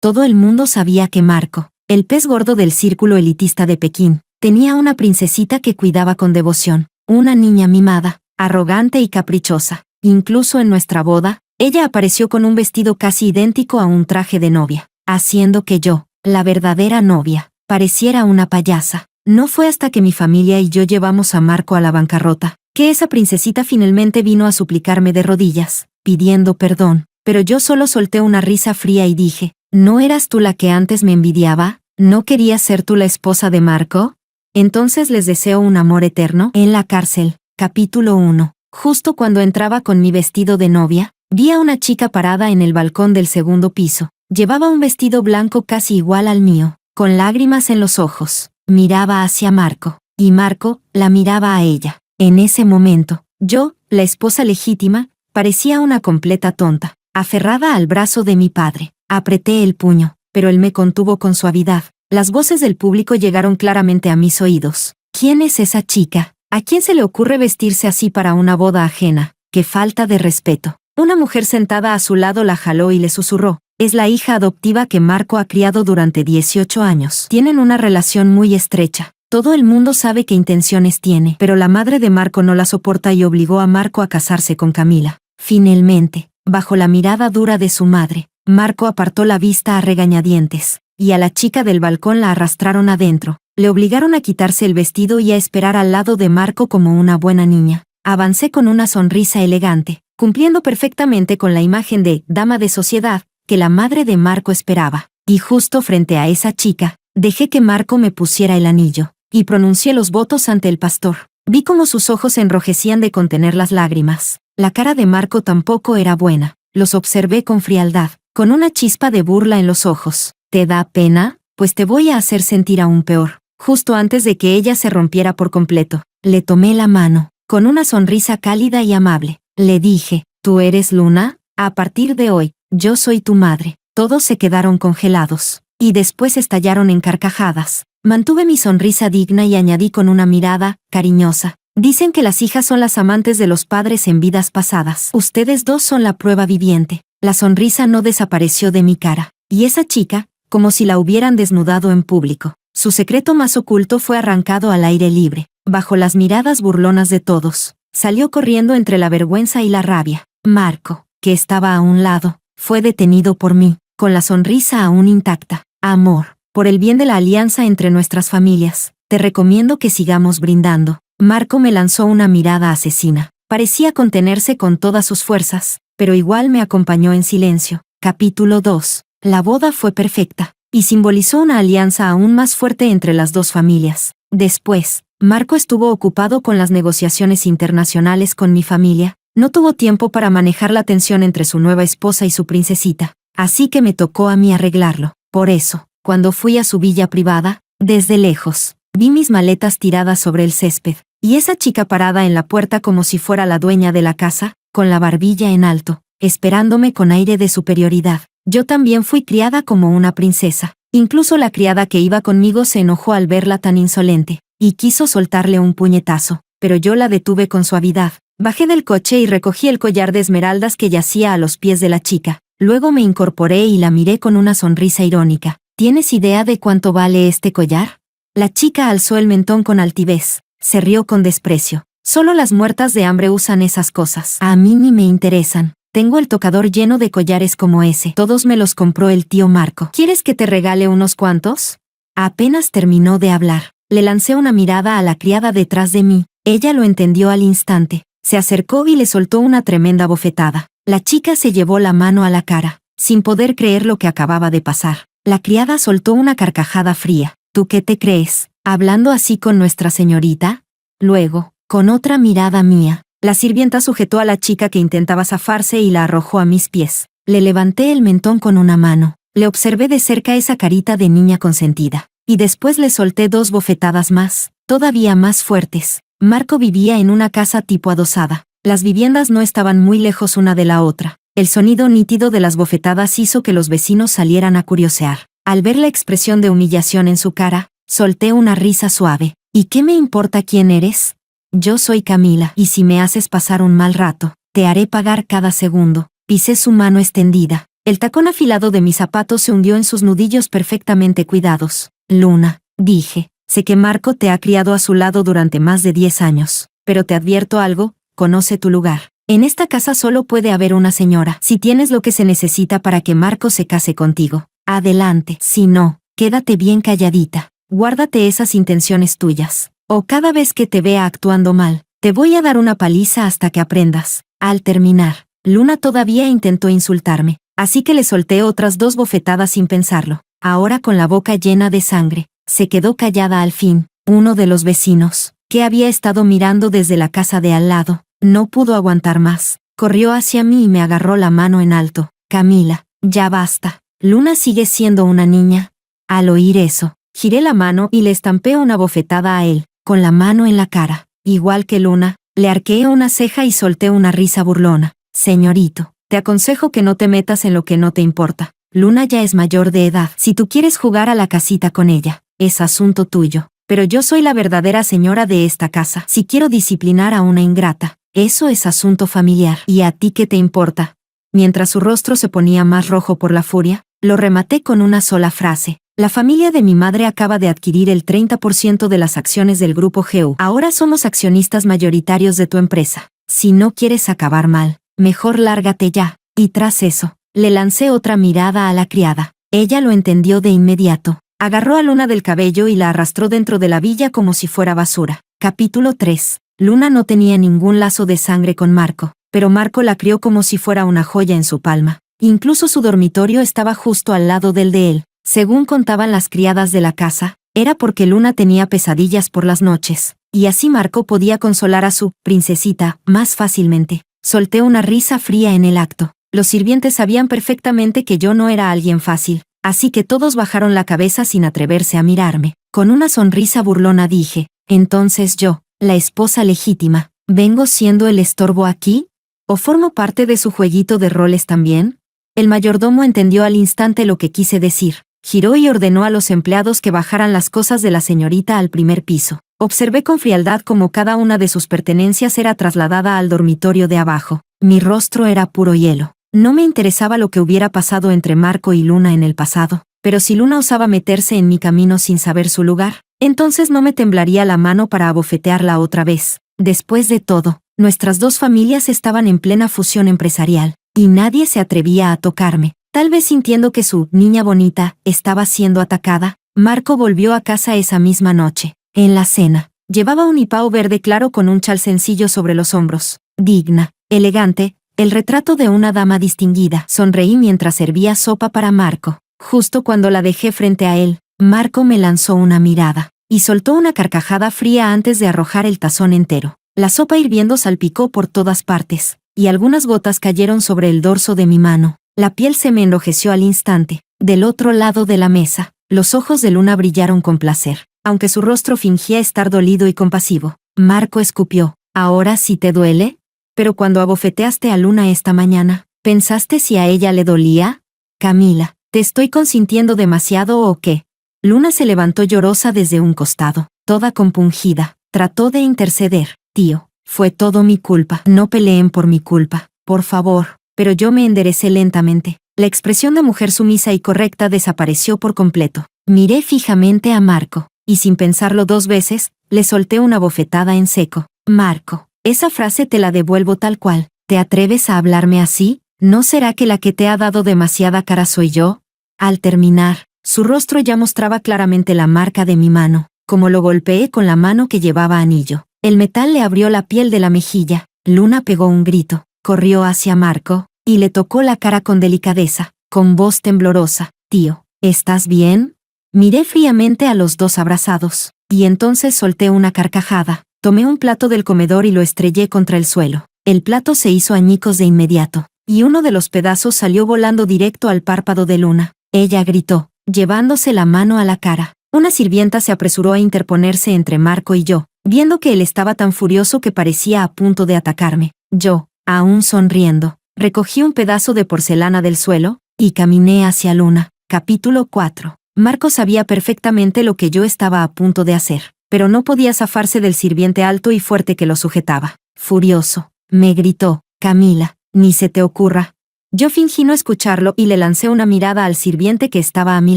Todo el mundo sabía que Marco, el pez gordo del círculo elitista de Pekín, tenía una princesita que cuidaba con devoción, una niña mimada, arrogante y caprichosa. Incluso en nuestra boda, ella apareció con un vestido casi idéntico a un traje de novia, haciendo que yo, la verdadera novia, pareciera una payasa. No fue hasta que mi familia y yo llevamos a Marco a la bancarrota, que esa princesita finalmente vino a suplicarme de rodillas, pidiendo perdón, pero yo solo solté una risa fría y dije, ¿no eras tú la que antes me envidiaba? ¿No querías ser tú la esposa de Marco? Entonces les deseo un amor eterno. En la cárcel, capítulo 1. Justo cuando entraba con mi vestido de novia, vi a una chica parada en el balcón del segundo piso. Llevaba un vestido blanco casi igual al mío, con lágrimas en los ojos. Miraba hacia Marco, y Marco la miraba a ella. En ese momento, yo, la esposa legítima, parecía una completa tonta, aferrada al brazo de mi padre. Apreté el puño, pero él me contuvo con suavidad. Las voces del público llegaron claramente a mis oídos. ¿Quién es esa chica? ¿A quién se le ocurre vestirse así para una boda ajena? ¡Qué falta de respeto! Una mujer sentada a su lado la jaló y le susurró. Es la hija adoptiva que Marco ha criado durante 18 años. Tienen una relación muy estrecha. Todo el mundo sabe qué intenciones tiene, pero la madre de Marco no la soporta y obligó a Marco a casarse con Camila. Finalmente, bajo la mirada dura de su madre, Marco apartó la vista a regañadientes, y a la chica del balcón la arrastraron adentro. Le obligaron a quitarse el vestido y a esperar al lado de Marco como una buena niña. Avancé con una sonrisa elegante, cumpliendo perfectamente con la imagen de dama de sociedad que la madre de Marco esperaba. Y justo frente a esa chica, dejé que Marco me pusiera el anillo, y pronuncié los votos ante el pastor. Vi cómo sus ojos se enrojecían de contener las lágrimas. La cara de Marco tampoco era buena. Los observé con frialdad, con una chispa de burla en los ojos. ¿Te da pena? Pues te voy a hacer sentir aún peor. Justo antes de que ella se rompiera por completo, le tomé la mano, con una sonrisa cálida y amable. Le dije, ¿tú eres Luna? A partir de hoy, yo soy tu madre. Todos se quedaron congelados, y después estallaron en carcajadas. Mantuve mi sonrisa digna y añadí con una mirada cariñosa. Dicen que las hijas son las amantes de los padres en vidas pasadas. Ustedes dos son la prueba viviente. La sonrisa no desapareció de mi cara, y esa chica, como si la hubieran desnudado en público. Su secreto más oculto fue arrancado al aire libre, bajo las miradas burlonas de todos. Salió corriendo entre la vergüenza y la rabia. Marco, que estaba a un lado, fue detenido por mí, con la sonrisa aún intacta. Amor, por el bien de la alianza entre nuestras familias, te recomiendo que sigamos brindando. Marco me lanzó una mirada asesina. Parecía contenerse con todas sus fuerzas, pero igual me acompañó en silencio. Capítulo 2. La boda fue perfecta, y simbolizó una alianza aún más fuerte entre las dos familias. Después, Marco estuvo ocupado con las negociaciones internacionales con mi familia. No tuvo tiempo para manejar la tensión entre su nueva esposa y su princesita, así que me tocó a mí arreglarlo. Por eso, cuando fui a su villa privada, desde lejos, vi mis maletas tiradas sobre el césped, y esa chica parada en la puerta como si fuera la dueña de la casa, con la barbilla en alto, esperándome con aire de superioridad. Yo también fui criada como una princesa. Incluso la criada que iba conmigo se enojó al verla tan insolente, y quiso soltarle un puñetazo, pero yo la detuve con suavidad. Bajé del coche y recogí el collar de esmeraldas que yacía a los pies de la chica. Luego me incorporé y la miré con una sonrisa irónica. ¿Tienes idea de cuánto vale este collar? La chica alzó el mentón con altivez. Se rió con desprecio. Solo las muertas de hambre usan esas cosas. A mí ni me interesan. Tengo el tocador lleno de collares como ese. Todos me los compró el tío Marco. ¿Quieres que te regale unos cuantos? Apenas terminó de hablar, le lancé una mirada a la criada detrás de mí. Ella lo entendió al instante. Se acercó y le soltó una tremenda bofetada. La chica se llevó la mano a la cara, sin poder creer lo que acababa de pasar. La criada soltó una carcajada fría. ¿Tú qué te crees? ¿Hablando así con nuestra señorita? Luego, con otra mirada mía, la sirvienta sujetó a la chica que intentaba zafarse y la arrojó a mis pies. Le levanté el mentón con una mano. Le observé de cerca esa carita de niña consentida. Y después le solté 2 bofetadas más, todavía más fuertes. Marco vivía en una casa tipo adosada. Las viviendas no estaban muy lejos una de la otra. El sonido nítido de las bofetadas hizo que los vecinos salieran a curiosear. Al ver la expresión de humillación en su cara, solté una risa suave. ¿Y qué me importa quién eres? Yo soy Camila, y si me haces pasar un mal rato, te haré pagar cada segundo. Pisé su mano extendida. El tacón afilado de mi zapato se hundió en sus nudillos perfectamente cuidados. Luna, dije, sé que Marco te ha criado a su lado durante más de 10 años, pero te advierto algo, conoce tu lugar. En esta casa solo puede haber una señora. Si tienes lo que se necesita para que Marco se case contigo, adelante. Si no, quédate bien calladita. Guárdate esas intenciones tuyas. O cada vez que te vea actuando mal, te voy a dar una paliza hasta que aprendas. Al terminar, Luna todavía intentó insultarme, así que le solté otras 2 bofetadas sin pensarlo. Ahora con la boca llena de sangre, se quedó callada al fin. Uno de los vecinos, que había estado mirando desde la casa de al lado, no pudo aguantar más. Corrió hacia mí y me agarró la mano en alto. Camila, ya basta. Luna sigue siendo una niña. Al oír eso, giré la mano y le estampé una bofetada a él, con la mano en la cara. Igual que Luna, le arqueé una ceja y solté una risa burlona. Señorito, te aconsejo que no te metas en lo que no te importa. Luna ya es mayor de edad. Si tú quieres jugar a la casita con ella, es asunto tuyo. Pero yo soy la verdadera señora de esta casa. Si quiero disciplinar a una ingrata, eso es asunto familiar. ¿Y a ti qué te importa? Mientras su rostro se ponía más rojo por la furia, lo rematé con una sola frase. La familia de mi madre acaba de adquirir el 30% de las acciones del Grupo GEU. Ahora somos accionistas mayoritarios de tu empresa. Si no quieres acabar mal, mejor lárgate ya. Y tras eso, le lancé otra mirada a la criada. Ella lo entendió de inmediato. Agarró a Luna del cabello y la arrastró dentro de la villa como si fuera basura. Capítulo 3. Luna no tenía ningún lazo de sangre con Marco, pero Marco la crió como si fuera una joya en su palma. Incluso su dormitorio estaba justo al lado del de él. Según contaban las criadas de la casa, era porque Luna tenía pesadillas por las noches, y así Marco podía consolar a su princesita más fácilmente. Solté una risa fría en el acto. Los sirvientes sabían perfectamente que yo no era alguien fácil, así que todos bajaron la cabeza sin atreverse a mirarme. Con una sonrisa burlona dije, entonces yo, la esposa legítima, ¿vengo siendo el estorbo aquí? ¿O formo parte de su jueguito de roles también? El mayordomo entendió al instante lo que quise decir. Giró y ordenó a los empleados que bajaran las cosas de la señorita al primer piso. Observé con frialdad cómo cada una de sus pertenencias era trasladada al dormitorio de abajo. Mi rostro era puro hielo. No me interesaba lo que hubiera pasado entre Marco y Luna en el pasado, pero si Luna osaba meterse en mi camino sin saber su lugar, entonces no me temblaría la mano para abofetearla otra vez. Después de todo, nuestras 2 familias estaban en plena fusión empresarial, y nadie se atrevía a tocarme. Tal vez sintiendo que su niña bonita estaba siendo atacada, Marco volvió a casa esa misma noche. En la cena, llevaba un hipao verde claro con un chal sencillo sobre los hombros. Digna, elegante, el retrato de una dama distinguida. Sonreí mientras servía sopa para Marco. Justo cuando la dejé frente a él, Marco me lanzó una mirada, y soltó una carcajada fría antes de arrojar el tazón entero. La sopa hirviendo salpicó por todas partes, y algunas gotas cayeron sobre el dorso de mi mano. La piel se me enrojeció al instante. Del otro lado de la mesa, los ojos de Luna brillaron con placer, aunque su rostro fingía estar dolido y compasivo. Marco escupió. ¿Ahora sí te duele? Pero cuando abofeteaste a Luna esta mañana, ¿pensaste si a ella le dolía? Camila, ¿te estoy consintiendo demasiado o qué? Luna se levantó llorosa desde un costado, toda compungida. Trató de interceder. Tío, fue todo mi culpa. No peleen por mi culpa, por favor. Pero yo me enderecé lentamente. La expresión de mujer sumisa y correcta desapareció por completo. Miré fijamente a Marco, y sin pensarlo 2 veces, le solté una bofetada en seco. Marco, esa frase te la devuelvo tal cual. ¿Te atreves a hablarme así? ¿No será que la que te ha dado demasiada cara soy yo? Al terminar, su rostro ya mostraba claramente la marca de mi mano, como lo golpeé con la mano que llevaba anillo. El metal le abrió la piel de la mejilla. Luna pegó un grito, corrió hacia Marco, y le tocó la cara con delicadeza, con voz temblorosa. Tío, ¿estás bien? Miré fríamente a los 2 abrazados, y entonces solté una carcajada. Tomé un plato del comedor y lo estrellé contra el suelo. El plato se hizo añicos de inmediato, y uno de los pedazos salió volando directo al párpado de Luna. Ella gritó, llevándose la mano a la cara. Una sirvienta se apresuró a interponerse entre Marco y yo, viendo que él estaba tan furioso que parecía a punto de atacarme. Yo, aún sonriendo, recogí un pedazo de porcelana del suelo, y caminé hacia Luna. Capítulo 4. Marco sabía perfectamente lo que yo estaba a punto de hacer, pero no podía zafarse del sirviente alto y fuerte que lo sujetaba. Furioso, me gritó, Camila, ni se te ocurra. Yo fingí no escucharlo y le lancé una mirada al sirviente que estaba a mi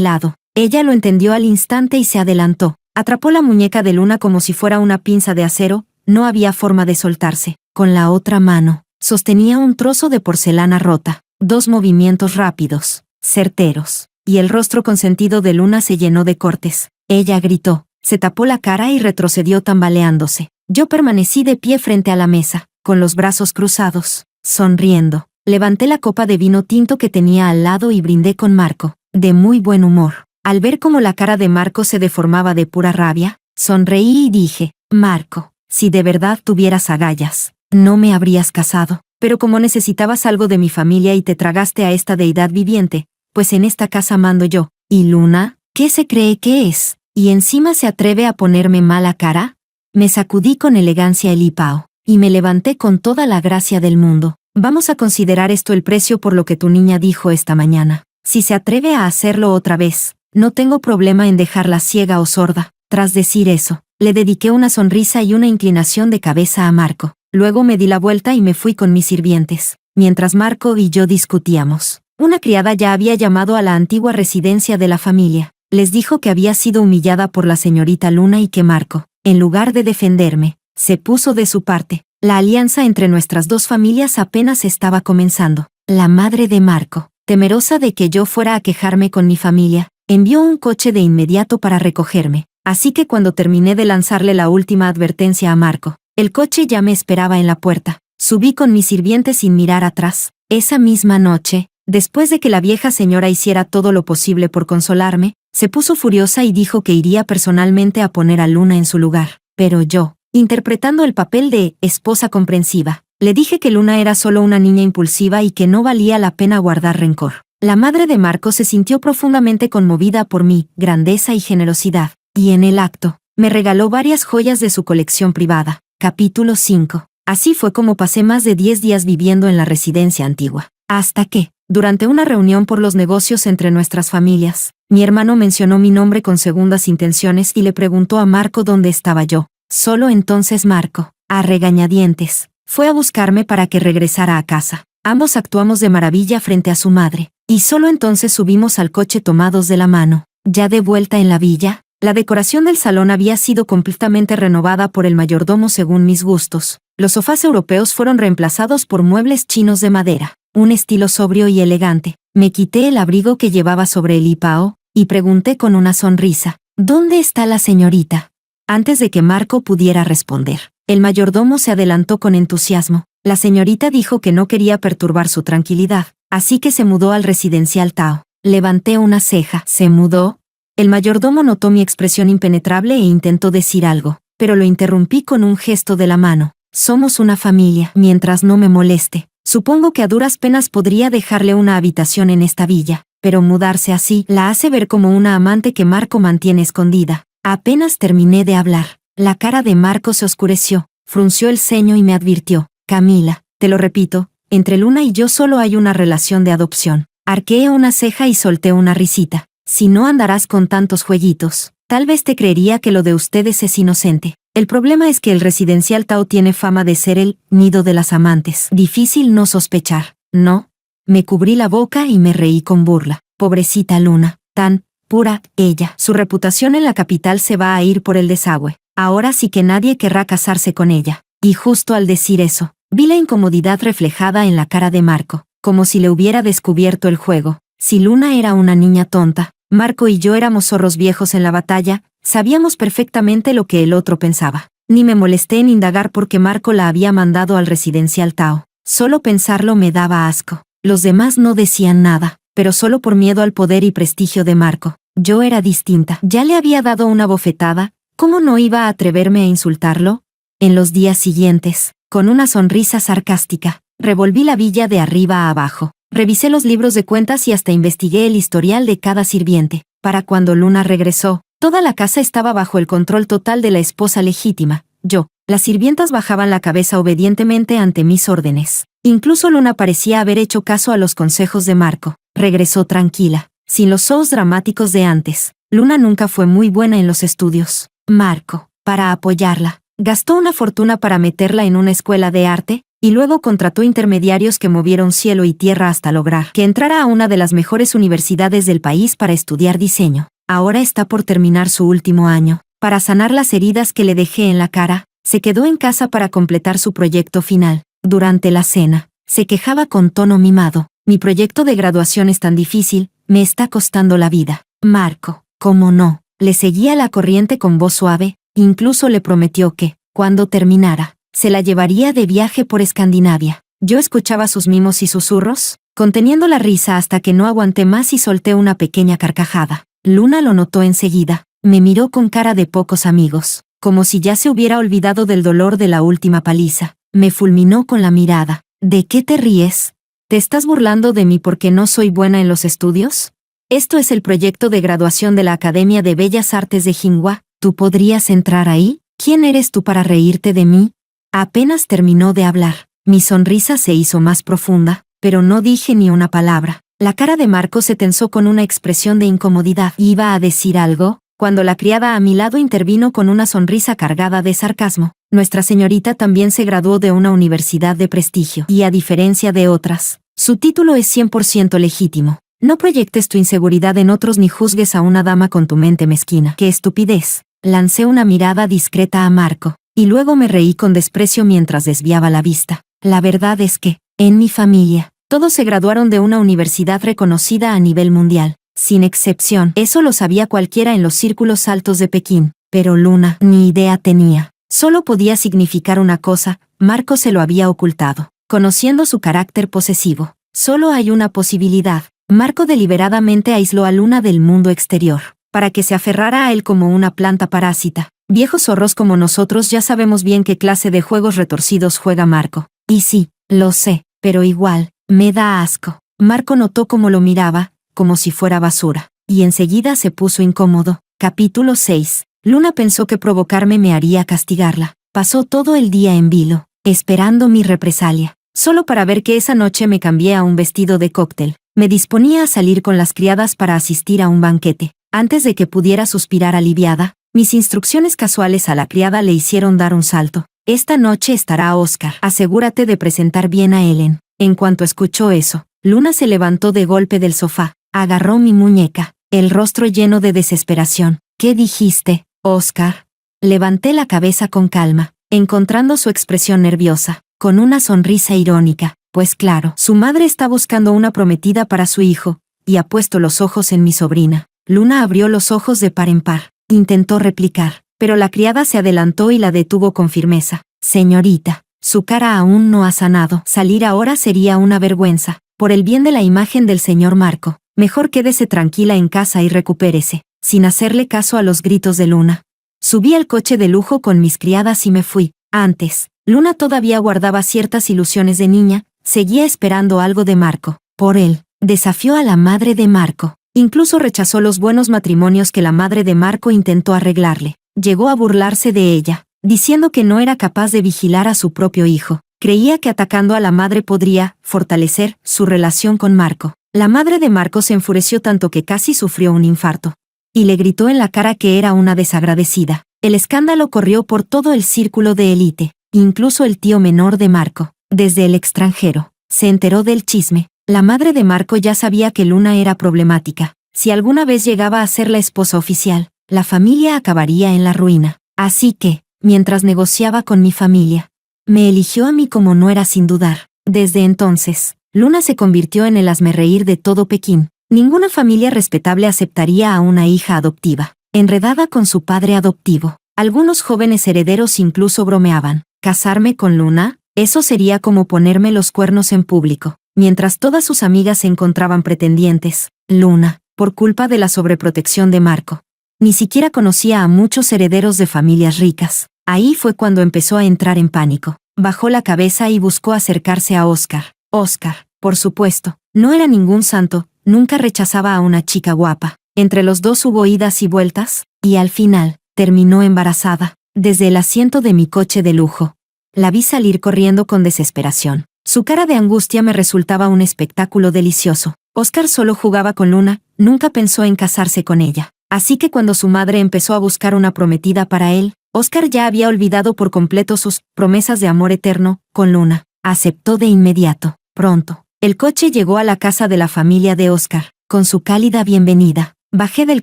lado. Ella lo entendió al instante y se adelantó. Atrapó la muñeca de Luna como si fuera una pinza de acero, no había forma de soltarse. Con la otra mano, sostenía un trozo de porcelana rota. 2 movimientos rápidos, certeros, y el rostro consentido de Luna se llenó de cortes. Ella gritó, se tapó la cara y retrocedió tambaleándose. Yo permanecí de pie frente a la mesa, con los brazos cruzados, sonriendo. Levanté la copa de vino tinto que tenía al lado y brindé con Marco, de muy buen humor. Al ver cómo la cara de Marco se deformaba de pura rabia, sonreí y dije, Marco, si de verdad tuvieras agallas, no me habrías casado, pero como necesitabas algo de mi familia y te tragaste a esta deidad viviente, pues en esta casa mando yo. ¿Y Luna? ¿Qué se cree que es? ¿Y encima se atreve a ponerme mala cara? Me sacudí con elegancia el hipao, y me levanté con toda la gracia del mundo. Vamos a considerar esto el precio por lo que tu niña dijo esta mañana. Si se atreve a hacerlo otra vez, no tengo problema en dejarla ciega o sorda. Tras decir eso, le dediqué una sonrisa y una inclinación de cabeza a Marco. Luego me di la vuelta y me fui con mis sirvientes. Mientras Marco y yo discutíamos, una criada ya había llamado a la antigua residencia de la familia. Les dijo que había sido humillada por la señorita Luna y que Marco, en lugar de defenderme, se puso de su parte. La alianza entre nuestras dos familias apenas estaba comenzando. La madre de Marco, temerosa de que yo fuera a quejarme con mi familia, envió un coche de inmediato para recogerme. Así que cuando terminé de lanzarle la última advertencia a Marco, el coche ya me esperaba en la puerta. Subí con mis sirvientes sin mirar atrás. Esa misma noche, después de que la vieja señora hiciera todo lo posible por consolarme, se puso furiosa y dijo que iría personalmente a poner a Luna en su lugar. Pero yo, interpretando el papel de esposa comprensiva, le dije que Luna era solo una niña impulsiva y que no valía la pena guardar rencor. La madre de Marco se sintió profundamente conmovida por mi grandeza y generosidad, y en el acto, me regaló varias joyas de su colección privada. Capítulo 5. Así fue como pasé más de 10 días viviendo en la residencia antigua. Hasta que, durante una reunión por los negocios entre nuestras familias, mi hermano mencionó mi nombre con segundas intenciones y le preguntó a Marco dónde estaba yo. Solo entonces Marco, a regañadientes, fue a buscarme para que regresara a casa. Ambos actuamos de maravilla frente a su madre, y solo entonces subimos al coche tomados de la mano. Ya de vuelta en la villa, la decoración del salón había sido completamente renovada por el mayordomo según mis gustos. Los sofás europeos fueron reemplazados por muebles chinos de madera, un estilo sobrio y elegante. Me quité el abrigo que llevaba sobre el hipao, y pregunté con una sonrisa, ¿dónde está la señorita? Antes de que Marco pudiera responder, el mayordomo se adelantó con entusiasmo. La señorita dijo que no quería perturbar su tranquilidad, así que se mudó al residencial Tao. Levanté una ceja. ¿Se mudó? El mayordomo notó mi expresión impenetrable e intentó decir algo, pero lo interrumpí con un gesto de la mano. Somos una familia, mientras no me moleste. Supongo que a duras penas podría dejarle una habitación en esta villa, pero mudarse así la hace ver como una amante que Marco mantiene escondida. Apenas terminé de hablar, la cara de Marco se oscureció, frunció el ceño y me advirtió, Camila, te lo repito, entre Luna y yo solo hay una relación de adopción. Arqueé una ceja y solté una risita. Si no andarás con tantos jueguitos, tal vez te creería que lo de ustedes es inocente. El problema es que el residencial Tao tiene fama de ser el nido de las amantes. Difícil no sospechar, ¿no? Me cubrí la boca y me reí con burla. Pobrecita Luna, tan pura ella. Su reputación en la capital se va a ir por el desagüe. Ahora sí que nadie querrá casarse con ella. Y justo al decir eso, vi la incomodidad reflejada en la cara de Marco, como si le hubiera descubierto el juego. Si Luna era una niña tonta, Marco y yo éramos zorros viejos en la batalla, sabíamos perfectamente lo que el otro pensaba. Ni me molesté en indagar por qué Marco la había mandado al residencial Tao. Solo pensarlo me daba asco. Los demás no decían nada, pero solo por miedo al poder y prestigio de Marco. Yo era distinta. Ya le había dado una bofetada, ¿cómo no iba a atreverme a insultarlo? En los días siguientes, con una sonrisa sarcástica, revolví la villa de arriba a abajo. Revisé los libros de cuentas y hasta investigué el historial de cada sirviente. Para cuando Luna regresó, toda la casa estaba bajo el control total de la esposa legítima, yo. Las sirvientas bajaban la cabeza obedientemente ante mis órdenes. Incluso Luna parecía haber hecho caso a los consejos de Marco. Regresó tranquila, sin los shows dramáticos de antes. Luna nunca fue muy buena en los estudios. Marco, para apoyarla, gastó una fortuna para meterla en una escuela de arte, y luego contrató intermediarios que movieron cielo y tierra hasta lograr que entrara a una de las mejores universidades del país para estudiar diseño. Ahora está por terminar su último año. Para sanar las heridas que le dejé en la cara, se quedó en casa para completar su proyecto final. Durante la cena, se quejaba con tono mimado. Mi proyecto de graduación es tan difícil, me está costando la vida. Marco, ¿cómo no? Le seguía la corriente con voz suave, incluso le prometió que, cuando terminara, se la llevaría de viaje por Escandinavia. Yo escuchaba sus mimos y susurros, conteniendo la risa hasta que no aguanté más y solté una pequeña carcajada. Luna lo notó enseguida, me miró con cara de pocos amigos, como si ya se hubiera olvidado del dolor de la última paliza. Me fulminó con la mirada. ¿De qué te ríes? ¿Te estás burlando de mí porque no soy buena en los estudios? Esto es el proyecto de graduación de la Academia de Bellas Artes de Jinhua. ¿Tú podrías entrar ahí? ¿Quién eres tú para reírte de mí? Apenas terminó de hablar, mi sonrisa se hizo más profunda, pero no dije ni una palabra. La cara de Marco se tensó con una expresión de incomodidad. ¿Iba a decir algo? Cuando la criada a mi lado intervino con una sonrisa cargada de sarcasmo. Nuestra señorita también se graduó de una universidad de prestigio, y a diferencia de otras, su título es 100% legítimo. No proyectes tu inseguridad en otros ni juzgues a una dama con tu mente mezquina. ¡Qué estupidez! Lancé una mirada discreta a Marco, y luego me reí con desprecio mientras desviaba la vista. La verdad es que, en mi familia, todos se graduaron de una universidad reconocida a nivel mundial, sin excepción. Eso lo sabía cualquiera en los círculos altos de Pekín, pero Luna ni idea tenía. Solo podía significar una cosa, Marco se lo había ocultado. Conociendo su carácter posesivo, solo hay una posibilidad. Marco deliberadamente aisló a Luna del mundo exterior, para que se aferrara a él como una planta parásita. Viejos zorros como nosotros ya sabemos bien qué clase de juegos retorcidos juega Marco. Y sí, lo sé, pero igual, me da asco. Marco notó cómo lo miraba, como si fuera basura, y enseguida se puso incómodo. Capítulo 6. Luna pensó que provocarme me haría castigarla. Pasó todo el día en vilo, esperando mi represalia, solo para ver que esa noche me cambié a un vestido de cóctel. Me disponía a salir con las criadas para asistir a un banquete. Antes de que pudiera suspirar aliviada, mis instrucciones casuales a la criada le hicieron dar un salto. Esta noche estará Oscar. Asegúrate de presentar bien a Ellen. En cuanto escuchó eso, Luna se levantó de golpe del sofá, agarró mi muñeca, el rostro lleno de desesperación. ¿Qué dijiste, Oscar? Levanté la cabeza con calma, encontrando su expresión nerviosa, con una sonrisa irónica. Pues claro, su madre está buscando una prometida para su hijo, y ha puesto los ojos en mi sobrina. Luna abrió los ojos de par en par. Intentó replicar, pero la criada se adelantó y la detuvo con firmeza. Señorita, su cara aún no ha sanado. Salir ahora sería una vergüenza. Por el bien de la imagen del señor Marco, mejor quédese tranquila en casa y recupérese, sin hacerle caso a los gritos de Luna. Subí al coche de lujo con mis criadas y me fui. Antes, Luna todavía guardaba ciertas ilusiones de niña, seguía esperando algo de Marco. Por él, desafió a la madre de Marco. Incluso rechazó los buenos matrimonios que la madre de Marco intentó arreglarle. Llegó a burlarse de ella, diciendo que no era capaz de vigilar a su propio hijo. Creía que atacando a la madre podría fortalecer su relación con Marco. La madre de Marco se enfureció tanto que casi sufrió un infarto. Y le gritó en la cara que era una desagradecida. El escándalo corrió por todo el círculo de élite, incluso el tío menor de Marco, desde el extranjero, se enteró del chisme. La madre de Marco ya sabía que Luna era problemática. Si alguna vez llegaba a ser la esposa oficial, la familia acabaría en la ruina. Así que, mientras negociaba con mi familia, me eligió a mí como nuera sin dudar. Desde entonces, Luna se convirtió en el hazmerreír de todo Pekín. Ninguna familia respetable aceptaría a una hija adoptiva, enredada con su padre adoptivo. Algunos jóvenes herederos incluso bromeaban. ¿Casarme con Luna? Eso sería como ponerme los cuernos en público. Mientras todas sus amigas se encontraban pretendientes, Luna, por culpa de la sobreprotección de Marco, ni siquiera conocía a muchos herederos de familias ricas. Ahí fue cuando empezó a entrar en pánico. Bajó la cabeza y buscó acercarse a Oscar. Oscar, por supuesto, no era ningún santo, nunca rechazaba a una chica guapa. Entre los dos hubo idas y vueltas, y al final, terminó embarazada, desde el asiento de mi coche de lujo. La vi salir corriendo con desesperación. Su cara de angustia me resultaba un espectáculo delicioso. Oscar solo jugaba con Luna, nunca pensó en casarse con ella. Así que cuando su madre empezó a buscar una prometida para él, Oscar ya había olvidado por completo sus promesas de amor eterno con Luna. aceptó de inmediato. Pronto, el coche llegó a la casa de la familia de Oscar, con su cálida bienvenida. Bajé del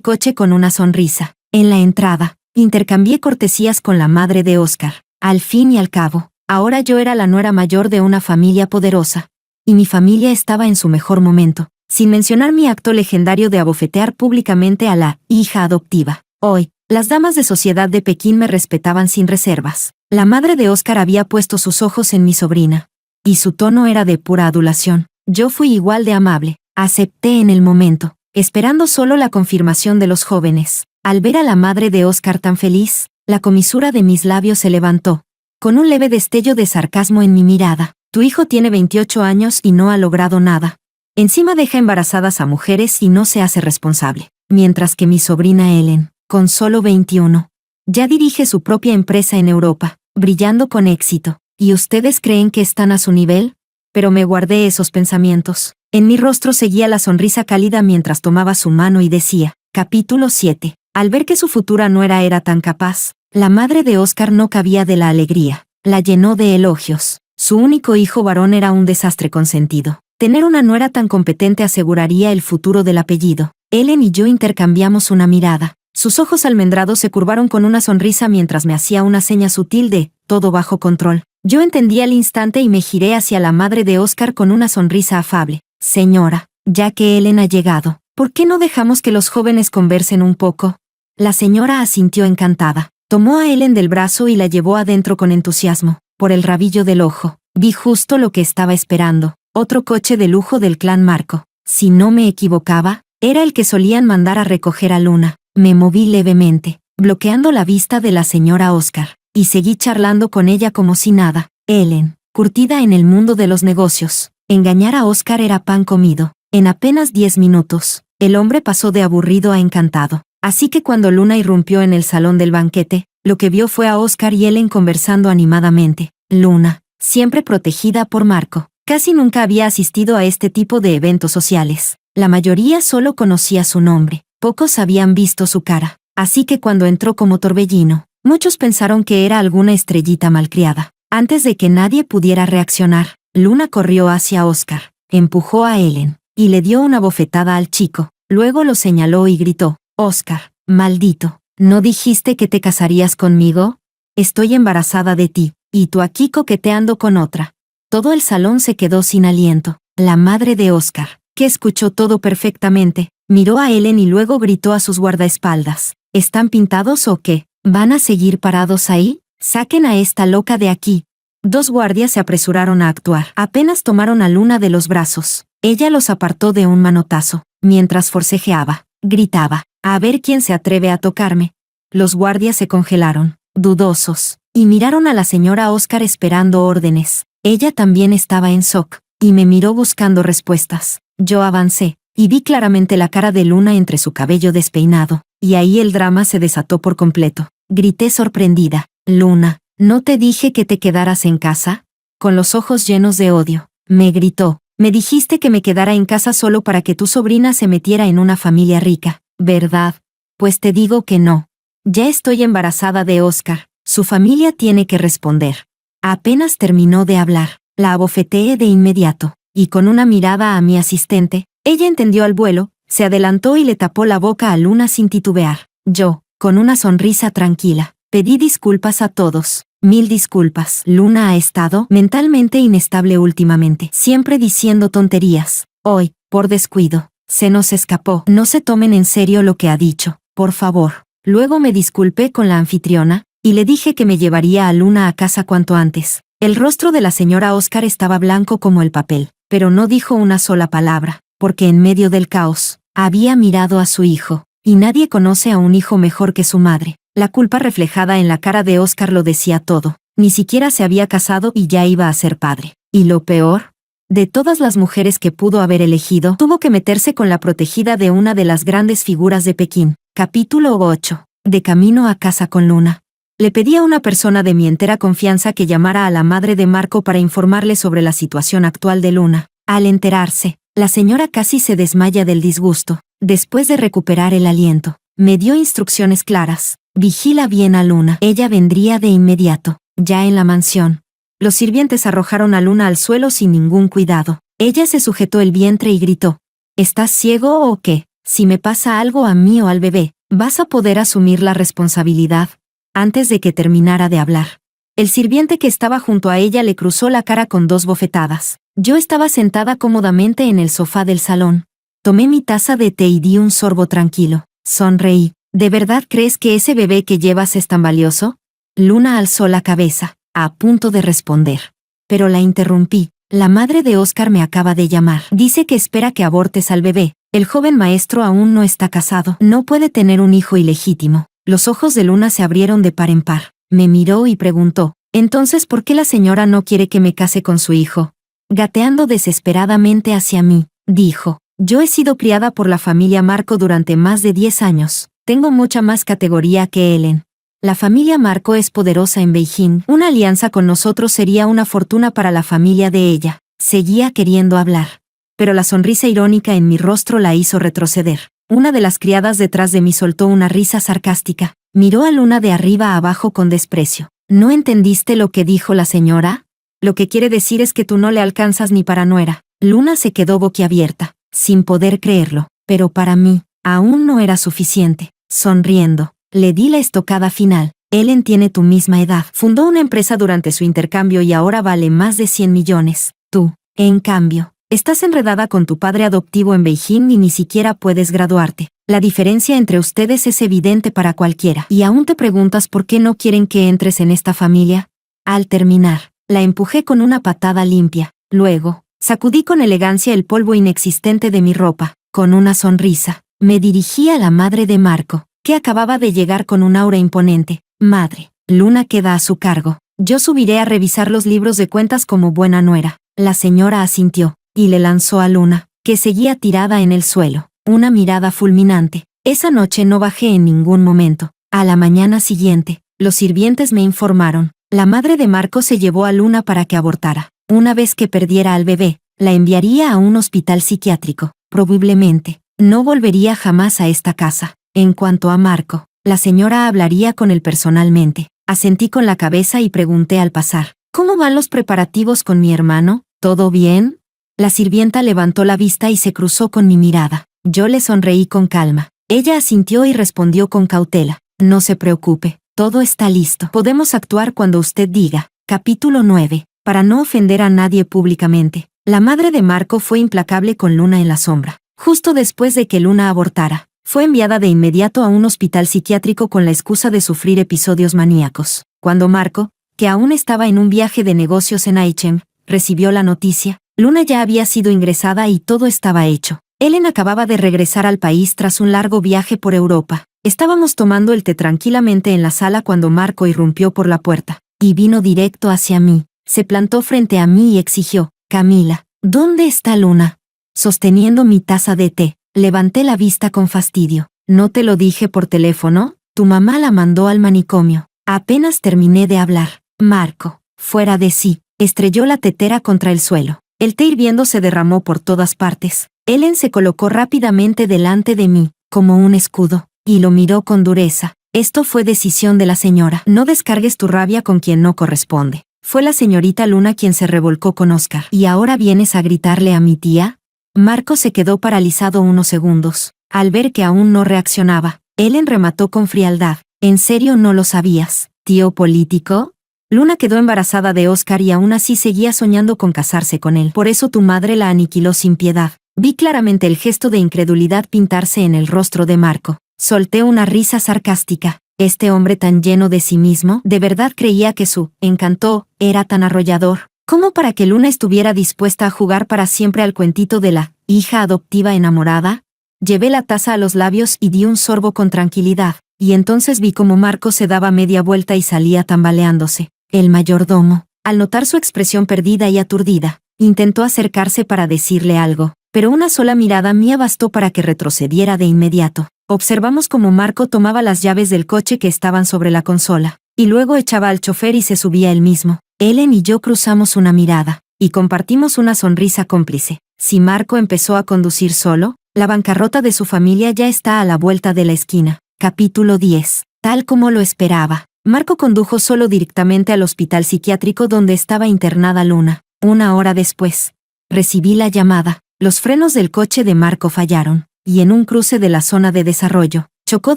coche con una sonrisa. En la entrada, intercambié cortesías con la madre de Oscar. Al fin y al cabo, ahora yo era la nuera mayor de una familia poderosa. Y mi familia estaba en su mejor momento, sin mencionar mi acto legendario de abofetear públicamente a la hija adoptiva. Hoy, las damas de sociedad de Pekín me respetaban sin reservas. La madre de Oscar había puesto sus ojos en mi sobrina. Y su tono era de pura adulación. Yo fui igual de amable. Acepté en el momento, esperando solo la confirmación de los jóvenes. Al ver a la madre de Oscar tan feliz, la comisura de mis labios se levantó, con un leve destello de sarcasmo en mi mirada. Tu hijo tiene 28 años y no ha logrado nada. Encima deja embarazadas a mujeres y no se hace responsable. Mientras que mi sobrina Ellen, con solo 21, ya dirige su propia empresa en Europa, brillando con éxito. ¿Y ustedes creen que están a su nivel? Pero me guardé esos pensamientos. En mi rostro seguía la sonrisa cálida mientras tomaba su mano y decía, capítulo 7. Al ver que su futura nuera era tan capaz, la madre de Oscar no cabía de la alegría. La llenó de elogios. Su único hijo varón era un desastre consentido. Tener una nuera tan competente aseguraría el futuro del apellido. Ellen y yo intercambiamos una mirada. Sus ojos almendrados se curvaron con una sonrisa mientras me hacía una seña sutil de, todo bajo control. Yo entendí al instante y me giré hacia la madre de Oscar con una sonrisa afable. Señora, ya que Ellen ha llegado, ¿por qué no dejamos que los jóvenes conversen un poco? La señora asintió encantada. Tomó a Ellen del brazo y la llevó adentro con entusiasmo. Por el rabillo del ojo, vi justo lo que estaba esperando. Otro coche de lujo del clan Marco. Si no me equivocaba, era el que solían mandar a recoger a Luna. Me moví levemente, bloqueando la vista de la señora Oscar, y seguí charlando con ella como si nada. Ellen, curtida en el mundo de los negocios, engañar a Oscar era pan comido. En apenas 10 minutos, el hombre pasó de aburrido a encantado. Así que cuando Luna irrumpió en el salón del banquete, lo que vio fue a Oscar y Ellen conversando animadamente. Luna, siempre protegida por Marco, casi nunca había asistido a este tipo de eventos sociales. La mayoría solo conocía su nombre, pocos habían visto su cara. Así que cuando entró como torbellino, muchos pensaron que era alguna estrellita malcriada. Antes de que nadie pudiera reaccionar, Luna corrió hacia Oscar, empujó a Ellen, y le dio una bofetada al chico. Luego lo señaló y gritó, Oscar, maldito, ¿no dijiste que te casarías conmigo? Estoy embarazada de ti, y tú aquí coqueteando con otra. Todo el salón se quedó sin aliento. La madre de Oscar, que escuchó todo perfectamente, miró a Ellen y luego gritó a sus guardaespaldas, ¿están pintados o qué? ¿Van a seguir parados ahí? Saquen a esta loca de aquí. 2 guardias se apresuraron a actuar. Apenas tomaron a Luna de los brazos. Ella los apartó de un manotazo. Mientras forcejeaba, gritaba, a ver quién se atreve a tocarme. Los guardias se congelaron, dudosos, y miraron a la señora Oscar esperando órdenes. Ella también estaba en shock, y me miró buscando respuestas. Yo avancé, y vi claramente la cara de Luna entre su cabello despeinado, y ahí el drama se desató por completo. Grité sorprendida, Luna, ¿no te dije que te quedaras en casa? Con los ojos llenos de odio, me gritó, me dijiste que me quedara en casa solo para que tu sobrina se metiera en una familia rica, ¿verdad? Pues te digo que no. Ya estoy embarazada de Oscar, su familia tiene que responder. Apenas terminó de hablar, la abofeteé de inmediato, y con una mirada a mi asistente, ella entendió al vuelo, se adelantó y le tapó la boca a Luna sin titubear. Yo, con una sonrisa tranquila, pedí disculpas a todos. 1000 disculpas. Luna ha estado mentalmente inestable últimamente, siempre diciendo tonterías. Hoy, por descuido, se nos escapó. No se tomen en serio lo que ha dicho, por favor. Luego me disculpé con la anfitriona, y le dije que me llevaría a Luna a casa cuanto antes. El rostro de la señora Oscar estaba blanco como el papel, pero no dijo una sola palabra, porque en medio del caos, había mirado a su hijo, y nadie conoce a un hijo mejor que su madre. La culpa reflejada en la cara de Oscar lo decía todo. Ni siquiera se había casado y ya iba a ser padre. Y lo peor, de todas las mujeres que pudo haber elegido, tuvo que meterse con la protegida de una de las grandes figuras de Pekín. Capítulo 8. De camino a casa con Luna. Le pedí a una persona de mi entera confianza que llamara a la madre de Marco para informarle sobre la situación actual de Luna. Al enterarse, la señora casi se desmaya del disgusto. Después de recuperar el aliento, me dio instrucciones claras. Vigila bien a Luna. Ella vendría de inmediato, ya en la mansión. Los sirvientes arrojaron a Luna al suelo sin ningún cuidado. Ella se sujetó el vientre y gritó: ¿estás ciego o qué? Si me pasa algo a mí o al bebé, ¿vas a poder asumir la responsabilidad? Antes de que terminara de hablar, el sirviente que estaba junto a ella le cruzó la cara con 2 bofetadas. Yo estaba sentada cómodamente en el sofá del salón. Tomé mi taza de té y di un sorbo tranquilo. Sonreí. ¿De verdad crees que ese bebé que llevas es tan valioso? Luna alzó la cabeza, a punto de responder. Pero la interrumpí. La madre de Oscar me acaba de llamar. Dice que espera que abortes al bebé. El joven maestro aún no está casado. No puede tener un hijo ilegítimo. Los ojos de Luna se abrieron de par en par. Me miró y preguntó: ¿entonces por qué la señora no quiere que me case con su hijo? Gateando desesperadamente hacia mí, dijo: yo he sido criada por la familia Marco durante más de 10 años. Tengo mucha más categoría que Ellen. La familia Marco es poderosa en Beijing. Una alianza con nosotros sería una fortuna para la familia de ella. Seguía queriendo hablar. Pero la sonrisa irónica en mi rostro la hizo retroceder. Una de las criadas detrás de mí soltó una risa sarcástica. Miró a Luna de arriba a abajo con desprecio. ¿No entendiste lo que dijo la señora? Lo que quiere decir es que tú no le alcanzas ni para nuera. Luna se quedó boquiabierta, sin poder creerlo. Pero para mí, aún no era suficiente. Sonriendo, le di la estocada final. Ellen tiene tu misma edad. Fundó una empresa durante su intercambio y ahora vale más de 100 millones. Tú, en cambio, estás enredada con tu padre adoptivo en Beijing y ni siquiera puedes graduarte. La diferencia entre ustedes es evidente para cualquiera. ¿Y aún te preguntas por qué no quieren que entres en esta familia? Al terminar, la empujé con una patada limpia. Luego, sacudí con elegancia el polvo inexistente de mi ropa. Con una sonrisa, me dirigí a la madre de Marco, que acababa de llegar con un aura imponente. Madre, Luna queda a su cargo. Yo subiré a revisar los libros de cuentas como buena nuera. La señora asintió, y le lanzó a Luna, que seguía tirada en el suelo, una mirada fulminante. Esa noche no bajé en ningún momento. A la mañana siguiente, los sirvientes me informaron. La madre de Marco se llevó a Luna para que abortara. Una vez que perdiera al bebé, la enviaría a un hospital psiquiátrico. Probablemente, no volvería jamás a esta casa. En cuanto a Marco, la señora hablaría con él personalmente. Asentí con la cabeza y pregunté al pasar: ¿cómo van los preparativos con mi hermano? ¿Todo bien? La sirvienta levantó la vista y se cruzó con mi mirada. Yo le sonreí con calma. Ella asintió y respondió con cautela: no se preocupe, todo está listo. Podemos actuar cuando usted diga. Capítulo 9. Para no ofender a nadie públicamente, la madre de Marco fue implacable con Luna en la sombra. Justo después de que Luna abortara, fue enviada de inmediato a un hospital psiquiátrico con la excusa de sufrir episodios maníacos. Cuando Marco, que aún estaba en un viaje de negocios en Aichem, recibió la noticia, Luna ya había sido ingresada y todo estaba hecho. Ellen acababa de regresar al país tras un largo viaje por Europa. Estábamos tomando el té tranquilamente en la sala cuando Marco irrumpió por la puerta, y vino directo hacia mí. Se plantó frente a mí y exigió: Camila, ¿dónde está Luna? Sosteniendo mi taza de té, levanté la vista con fastidio. ¿No te lo dije por teléfono? Tu mamá la mandó al manicomio. Apenas terminé de hablar, Marco, fuera de sí, estrelló la tetera contra el suelo. El té hirviendo se derramó por todas partes. Ellen se colocó rápidamente delante de mí, como un escudo, y lo miró con dureza. Esto fue decisión de la señora. No descargues tu rabia con quien no corresponde. Fue la señorita Luna quien se revolcó con Oscar. ¿Y ahora vienes a gritarle a mi tía? Marco se quedó paralizado unos segundos. Al ver que aún no reaccionaba, Ellen remató con frialdad: ¿en serio no lo sabías, tío político? Luna quedó embarazada de Oscar y aún así seguía soñando con casarse con él. Por eso tu madre la aniquiló sin piedad. Vi claramente el gesto de incredulidad pintarse en el rostro de Marco. Solté una risa sarcástica. Este hombre tan lleno de sí mismo, ¿de verdad creía que su encanto era tan arrollador como para que Luna estuviera dispuesta a jugar para siempre al cuentito de la hija adoptiva enamorada? Llevé la taza a los labios y di un sorbo con tranquilidad, y entonces vi cómo Marco se daba media vuelta y salía tambaleándose. El mayordomo, al notar su expresión perdida y aturdida, intentó acercarse para decirle algo, pero una sola mirada mía bastó para que retrocediera de inmediato. Observamos cómo Marco tomaba las llaves del coche que estaban sobre la consola, y luego echaba al chofer y se subía él mismo. Ellen y yo cruzamos una mirada, y compartimos una sonrisa cómplice. Si Marco empezó a conducir solo, la bancarrota de su familia ya está a la vuelta de la esquina. Capítulo 10. Tal como lo esperaba, Marco condujo solo directamente al hospital psiquiátrico donde estaba internada Luna. 1 hora después, recibí la llamada. Los frenos del coche de Marco fallaron, y en un cruce de la zona de desarrollo, chocó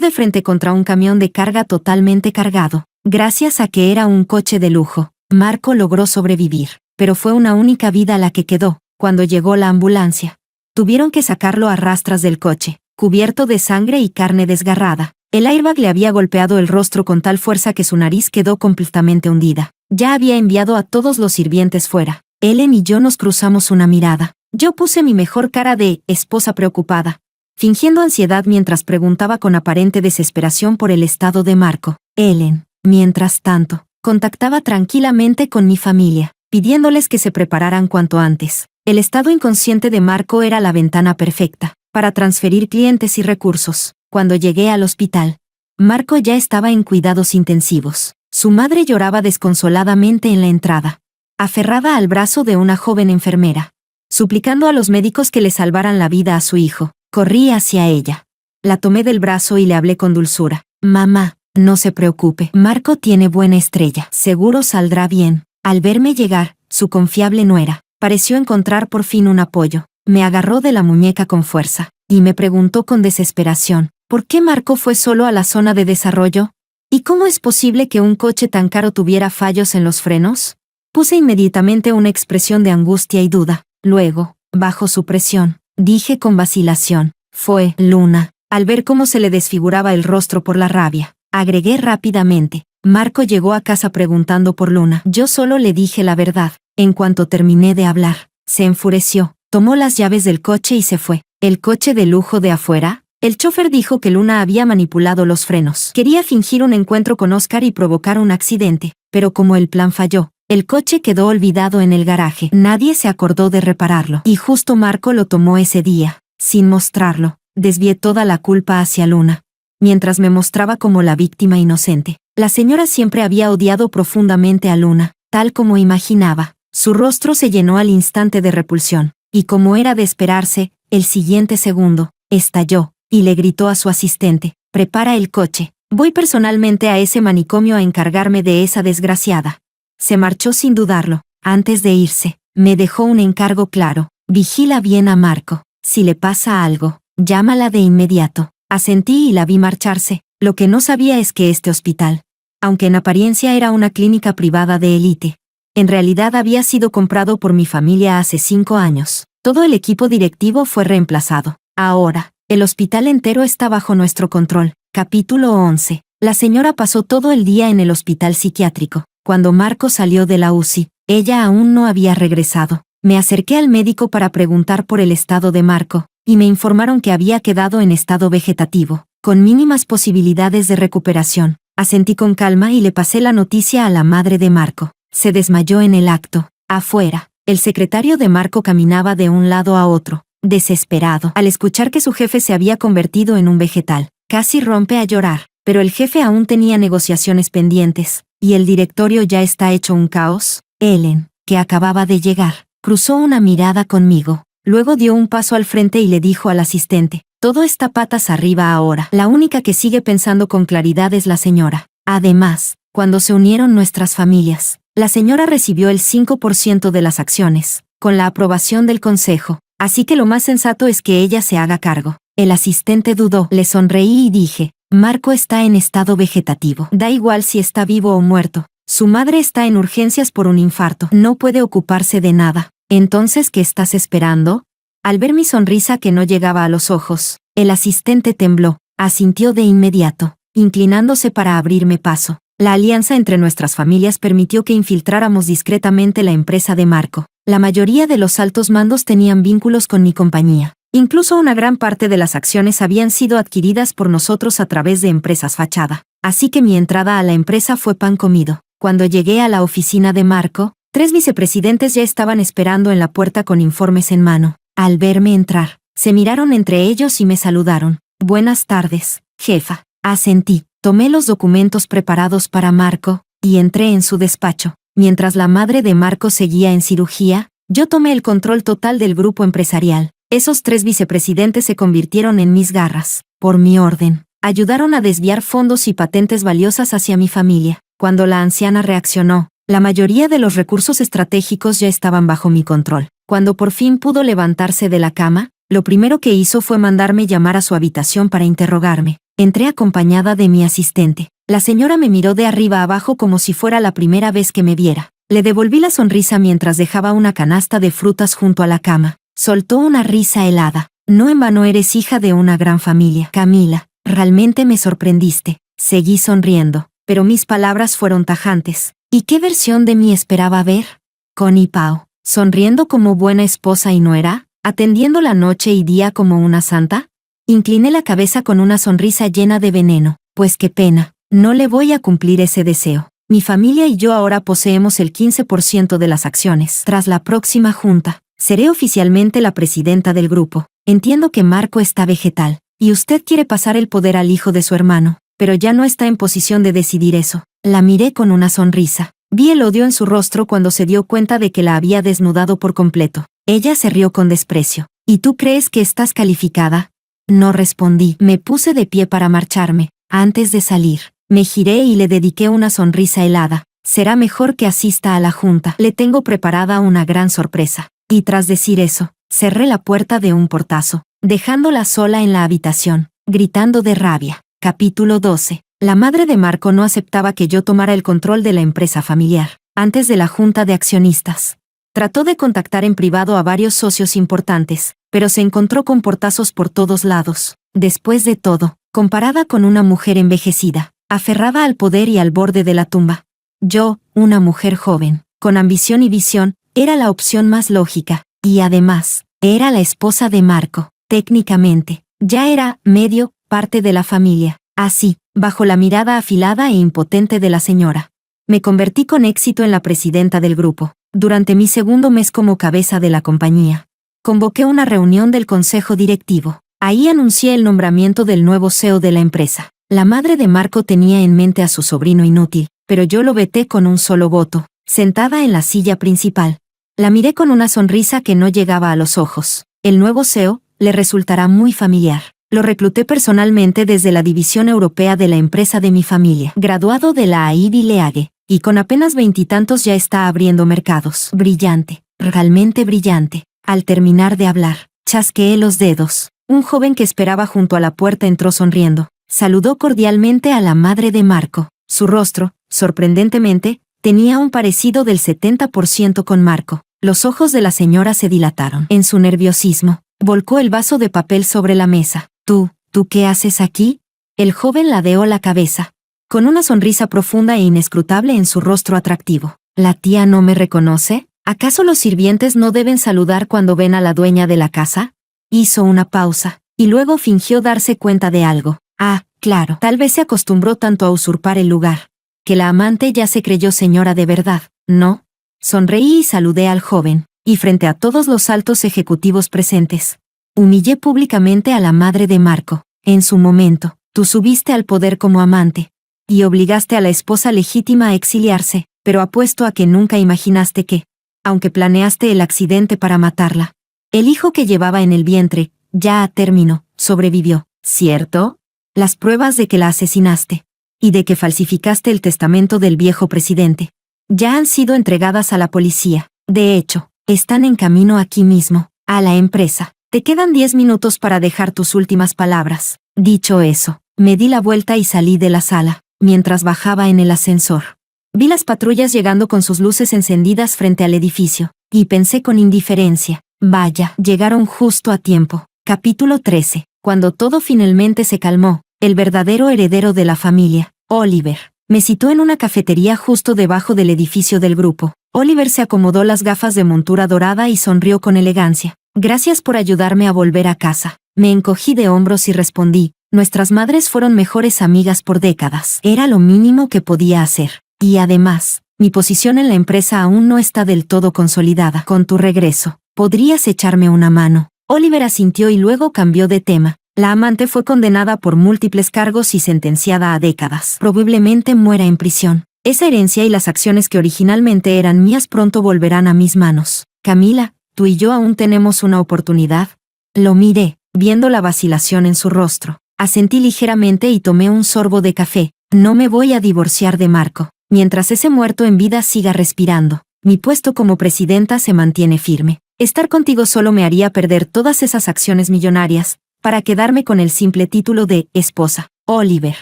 de frente contra un camión de carga totalmente cargado. Gracias a que era un coche de lujo, Marco logró sobrevivir, pero fue una única vida la que quedó. Cuando llegó la ambulancia, tuvieron que sacarlo a rastras del coche, cubierto de sangre y carne desgarrada. El airbag le había golpeado el rostro con tal fuerza que su nariz quedó completamente hundida. Ya había enviado a todos los sirvientes fuera. Ellen y yo nos cruzamos una mirada. Yo puse mi mejor cara de esposa preocupada, fingiendo ansiedad mientras preguntaba con aparente desesperación por el estado de Marco. Ellen, mientras tanto, contactaba tranquilamente con mi familia, pidiéndoles que se prepararan cuanto antes. El estado inconsciente de Marco era la ventana perfecta para transferir clientes y recursos. Cuando llegué al hospital, Marco ya estaba en cuidados intensivos. Su madre lloraba desconsoladamente en la entrada, aferrada al brazo de una joven enfermera, suplicando a los médicos que le salvaran la vida a su hijo. Corrí hacia ella. La tomé del brazo y le hablé con dulzura. Mamá, no se preocupe, Marco tiene buena estrella. Seguro saldrá bien. Al verme llegar, su confiable nuera pareció encontrar por fin un apoyo. Me agarró de la muñeca con fuerza, y me preguntó con desesperación, ¿por qué Marco fue solo a la zona de desarrollo? ¿Y cómo es posible que un coche tan caro tuviera fallos en los frenos? Puse inmediatamente una expresión de angustia y duda. Luego, bajo su presión, dije con vacilación, fue Luna. Al ver cómo se le desfiguraba el rostro por la rabia, agregué rápidamente, Marco llegó a casa preguntando por Luna. Yo solo le dije la verdad. En cuanto terminé de hablar, se enfureció, tomó las llaves del coche y se fue. ¿El coche de lujo de afuera? El chofer dijo que Luna había manipulado los frenos. Quería fingir un encuentro con Oscar y provocar un accidente, pero como el plan falló, el coche quedó olvidado en el garaje. Nadie se acordó de repararlo. Y justo Marco lo tomó ese día. Sin mostrarlo, desvié toda la culpa hacia Luna, mientras me mostraba como la víctima inocente. La señora siempre había odiado profundamente a Luna, tal como imaginaba. Su rostro se llenó al instante de repulsión, y como era de esperarse, el siguiente segundo, estalló, y le gritó a su asistente, «Prepara el coche, voy personalmente a ese manicomio a encargarme de esa desgraciada». Se marchó sin dudarlo. Antes de irse, me dejó un encargo claro, «Vigila bien a Marco, si le pasa algo, llámala de inmediato». Asentí y la vi marcharse. Lo que no sabía es que este hospital, aunque en apariencia era una clínica privada de élite, en realidad había sido comprado por mi familia hace 5 años. Todo el equipo directivo fue reemplazado. Ahora, el hospital entero está bajo nuestro control. Capítulo 11. La señora pasó todo el día en el hospital psiquiátrico. Cuando Marco salió de la UCI, ella aún no había regresado. Me acerqué al médico para preguntar por el estado de Marco, y me informaron que había quedado en estado vegetativo, con mínimas posibilidades de recuperación. Asentí con calma y le pasé la noticia a la madre de Marco. Se desmayó en el acto. Afuera, el secretario de Marco caminaba de un lado a otro, desesperado, al escuchar que su jefe se había convertido en un vegetal. Casi rompe a llorar, pero el jefe aún tenía negociaciones pendientes, y el directorio ya está hecho un caos. Ellen, que acababa de llegar, cruzó una mirada conmigo, luego dio un paso al frente y le dijo al asistente, «Todo está patas arriba ahora. La única que sigue pensando con claridad es la señora». Además, cuando se unieron nuestras familias, la señora recibió el 5% de las acciones, con la aprobación del consejo, así que lo más sensato es que ella se haga cargo. El asistente dudó, le sonreí y dije, Marco está en estado vegetativo. Da igual si está vivo o muerto. Su madre está en urgencias por un infarto. No puede ocuparse de nada. Entonces, ¿qué estás esperando? Al ver mi sonrisa que no llegaba a los ojos, el asistente tembló, asintió de inmediato, inclinándose para abrirme paso. La alianza entre nuestras familias permitió que infiltráramos discretamente la empresa de Marco. La mayoría de los altos mandos tenían vínculos con mi compañía. Incluso una gran parte de las acciones habían sido adquiridas por nosotros a través de empresas fachada. Así que mi entrada a la empresa fue pan comido. Cuando llegué a la oficina de Marco, 3 vicepresidentes ya estaban esperando en la puerta con informes en mano. Al verme entrar, se miraron entre ellos y me saludaron. «Buenas tardes, jefa». Asentí. Tomé los documentos preparados para Marco, y entré en su despacho. Mientras la madre de Marco seguía en cirugía, yo tomé el control total del grupo empresarial. Esos 3 vicepresidentes se convirtieron en mis garras. Por mi orden, ayudaron a desviar fondos y patentes valiosas hacia mi familia. Cuando la anciana reaccionó, la mayoría de los recursos estratégicos ya estaban bajo mi control. Cuando por fin pudo levantarse de la cama, lo primero que hizo fue mandarme llamar a su habitación para interrogarme. Entré acompañada de mi asistente. La señora me miró de arriba abajo como si fuera la primera vez que me viera. Le devolví la sonrisa mientras dejaba una canasta de frutas junto a la cama. Soltó una risa helada. No en vano eres hija de una gran familia. Camila, realmente me sorprendiste. Seguí sonriendo, pero mis palabras fueron tajantes. ¿Y qué versión de mí esperaba ver? Connie Pao, sonriendo como buena esposa y nuera, atendiendo la noche y día como una santa. Incliné la cabeza con una sonrisa llena de veneno. Pues qué pena, no le voy a cumplir ese deseo. Mi familia y yo ahora poseemos el 15% de las acciones. Tras la próxima junta, seré oficialmente la presidenta del grupo. Entiendo que Marco está vegetal, y usted quiere pasar el poder al hijo de su hermano, pero ya no está en posición de decidir eso. La miré con una sonrisa. Vi el odio en su rostro cuando se dio cuenta de que la había desnudado por completo. Ella se rió con desprecio. ¿Y tú crees que estás calificada? No respondí. Me puse de pie para marcharme. Antes de salir, me giré y le dediqué una sonrisa helada. Será mejor que asista a la junta. Le tengo preparada una gran sorpresa. Y tras decir eso, cerré la puerta de un portazo, dejándola sola en la habitación, gritando de rabia. Capítulo 12. La madre de Marco no aceptaba que yo tomara el control de la empresa familiar. Antes de la junta de accionistas, trató de contactar en privado a varios socios importantes, pero se encontró con portazos por todos lados. Después de todo, comparada con una mujer envejecida, aferrada al poder y al borde de la tumba, yo, una mujer joven, con ambición y visión, era la opción más lógica, y además, era la esposa de Marco. Técnicamente, ya era, medio, parte de la familia. Así, bajo la mirada afilada e impotente de la señora, me convertí con éxito en la presidenta del grupo. Durante mi segundo mes como cabeza de la compañía, convoqué una reunión del consejo directivo. Ahí anuncié el nombramiento del nuevo CEO de la empresa. La madre de Marco tenía en mente a su sobrino inútil, pero yo lo veté con un solo voto, sentada en la silla principal. La miré con una sonrisa que no llegaba a los ojos. El nuevo CEO le resultará muy familiar. Lo recluté personalmente desde la división europea de la empresa de mi familia, graduado de la Ivy League, y con apenas 20 y tantos ya está abriendo mercados. Brillante, realmente brillante. Al terminar de hablar, chasqueé los dedos. Un joven que esperaba junto a la puerta entró sonriendo. Saludó cordialmente a la madre de Marco. Su rostro, sorprendentemente, tenía un parecido del 70% con Marco. Los ojos de la señora se dilataron. En su nerviosismo, volcó el vaso de papel sobre la mesa. ¿Tú qué haces aquí? El joven ladeó la cabeza, con una sonrisa profunda e inescrutable en su rostro atractivo. ¿La tía no me reconoce? ¿Acaso los sirvientes no deben saludar cuando ven a la dueña de la casa? Hizo una pausa, y luego fingió darse cuenta de algo. Ah, claro, tal vez se acostumbró tanto a usurpar el lugar, que la amante ya se creyó señora de verdad, ¿no? Sonreí y saludé al joven, y frente a todos los altos ejecutivos presentes, humillé públicamente a la madre de Marco. En su momento, tú subiste al poder como amante, y obligaste a la esposa legítima a exiliarse, pero apuesto a que nunca imaginaste que, aunque planeaste el accidente para matarla, el hijo que llevaba en el vientre, ya a término, sobrevivió, ¿cierto? Las pruebas de que la asesinaste, y de que falsificaste el testamento del viejo presidente, ya han sido entregadas a la policía. De hecho, están en camino aquí mismo, a la empresa. Te quedan 10 minutos para dejar tus últimas palabras. Dicho eso, me di la vuelta y salí de la sala. Mientras bajaba en el ascensor, vi las patrullas llegando con sus luces encendidas frente al edificio, y pensé con indiferencia, vaya, llegaron justo a tiempo. Capítulo 13. Cuando todo finalmente se calmó, el verdadero heredero de la familia, Oliver, me citó en una cafetería justo debajo del edificio del grupo. Oliver se acomodó las gafas de montura dorada y sonrió con elegancia. Gracias por ayudarme a volver a casa. Me encogí de hombros y respondí, nuestras madres fueron mejores amigas por décadas. Era lo mínimo que podía hacer. Y además, mi posición en la empresa aún no está del todo consolidada. Con tu regreso, ¿podrías echarme una mano? Oliver asintió y luego cambió de tema. La amante fue condenada por múltiples cargos y sentenciada a décadas. Probablemente muera en prisión. Esa herencia y las acciones que originalmente eran mías pronto volverán a mis manos. Camila, ¿tú y yo aún tenemos una oportunidad? Lo miré, viendo la vacilación en su rostro. Asentí ligeramente y tomé un sorbo de café. No me voy a divorciar de Marco. Mientras ese muerto en vida siga respirando, mi puesto como presidenta se mantiene firme. Estar contigo solo me haría perder todas esas acciones millonarias, para quedarme con el simple título de esposa. Oliver,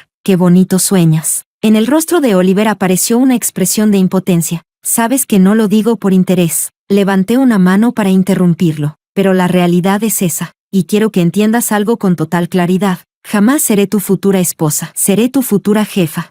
qué bonito sueñas. En el rostro de Oliver apareció una expresión de impotencia. Sabes que no lo digo por interés. Levanté una mano para interrumpirlo, pero la realidad es esa, y quiero que entiendas algo con total claridad. Jamás seré tu futura esposa, seré tu futura jefa.